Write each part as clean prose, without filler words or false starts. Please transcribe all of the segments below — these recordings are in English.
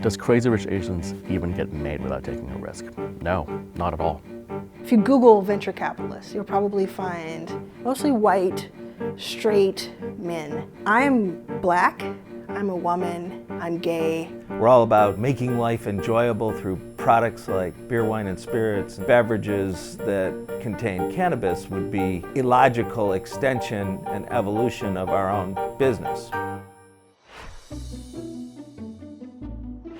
Does Crazy Rich Asians even get made without taking a risk? No, not at all. If you Google venture capitalists, you'll probably find mostly white, straight men. I'm Black, I'm a woman, I'm gay. We're all about making life enjoyable through products like beer, wine, and spirits. Beverages that contain cannabis would be a logical extension and evolution of our own business.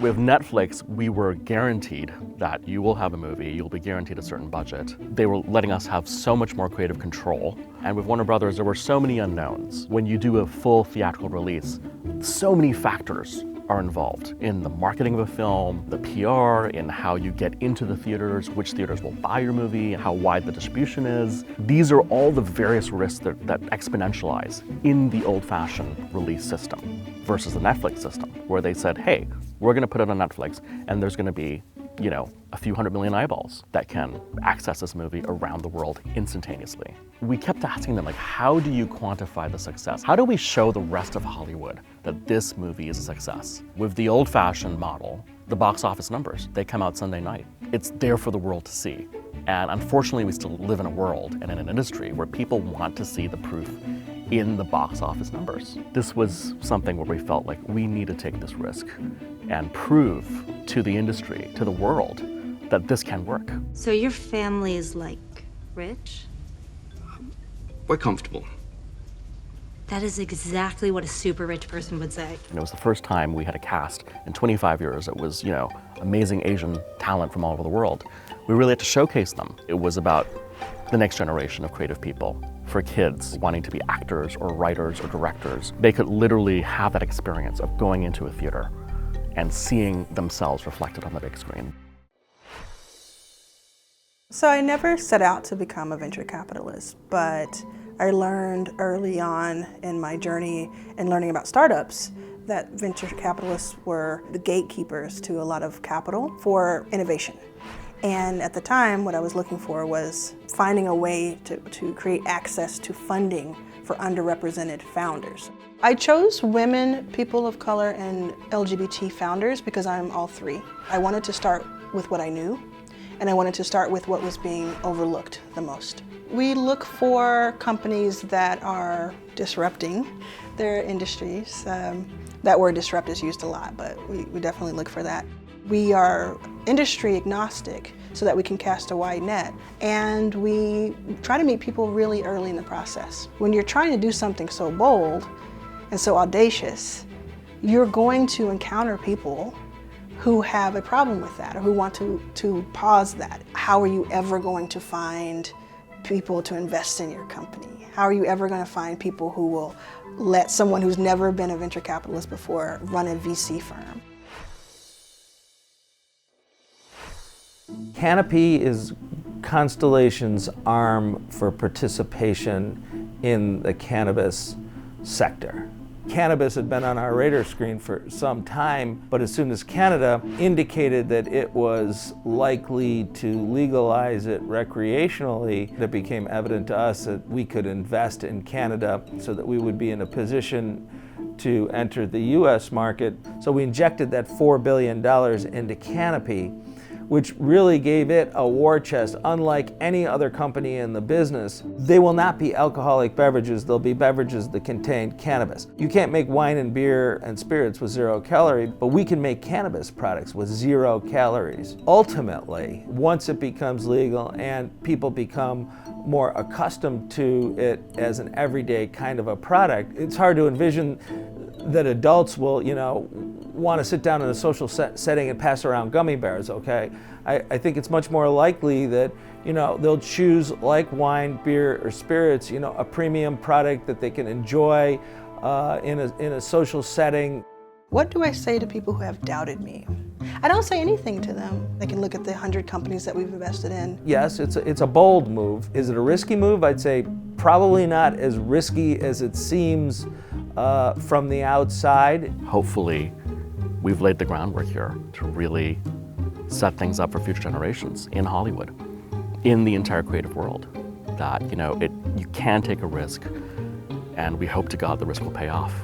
With Netflix, we were guaranteed that you will have a movie, you'll be guaranteed a certain budget. They were letting us have so much more creative control. And with Warner Brothers, there were so many unknowns. When you do a full theatrical release, so many factors are involved in the marketing of a film, the PR, in how you get into the theaters, which theaters will buy your movie, how wide the distribution is. These are all the various risks that exponentialize in the old-fashioned release system versus the Netflix system, where they said, hey, we're gonna put it on Netflix and there's gonna be, a few 100 million eyeballs that can access this movie around the world instantaneously. We kept asking them, how do you quantify the success? How do we show the rest of Hollywood that this movie is a success? With the old-fashioned model, the box office numbers, they come out Sunday night. It's there for the world to see. And unfortunately, we still live in a world and in an industry where people want to see the proof in the box office numbers. This was something where we felt like we need to take this risk and prove to the industry, to the world, that this can work. So your family is rich? We're comfortable. That is exactly what a super rich person would say. And it was the first time we had a cast in 25 years that was, amazing Asian talent from all over the world. We really had to showcase them. It was about the next generation of creative people. For kids wanting to be actors or writers or directors, they could literally have that experience of going into a theater and seeing themselves reflected on the big screen. So I never set out to become a venture capitalist, but I learned early on in my journey in learning about startups that venture capitalists were the gatekeepers to a lot of capital for innovation. And at the time, what I was looking for was finding a way to create access to funding for underrepresented founders. I chose women, people of color, and LGBT founders because I'm all three. I wanted to start with what I knew, and I wanted to start with what was being overlooked the most. We look for companies that are disrupting their industries. That word disrupt is used a lot, but we definitely look for that. We are industry agnostic so that we can cast a wide net, and we try to meet people really early in the process. When you're trying to do something so bold and so audacious, you're going to encounter people who have a problem with that or who want to pause that. How are you ever going to find people to invest in your company? How are you ever going to find people who will let someone who's never been a venture capitalist before run a VC firm? Canopy is Constellation's arm for participation in the cannabis sector. Cannabis had been on our radar screen for some time, but as soon as Canada indicated that it was likely to legalize it recreationally, it became evident to us that we could invest in Canada so that we would be in a position to enter the US market. So we injected that $4 billion into Canopy, which really gave it a war chest. Unlike any other company in the business, they will not be alcoholic beverages, they'll be beverages that contain cannabis. You can't make wine and beer and spirits with 0 calorie, but we can make cannabis products with 0 calories. Ultimately, once it becomes legal and people become more accustomed to it as an everyday kind of a product, it's hard to envision that adults will, want to sit down in a social setting and pass around gummy bears, okay? I think it's much more likely that, they'll choose, like wine, beer, or spirits, a premium product that they can enjoy in a social setting. What do I say to people who have doubted me? I don't say anything to them. They can look at the 100 companies that we've invested in. Yes, it's a bold move. Is it a risky move? I'd say probably not as risky as it seems from the outside. Hopefully, we've laid the groundwork here to really set things up for future generations in Hollywood, in the entire creative world, that you can take a risk, and we hope to God the risk will pay off.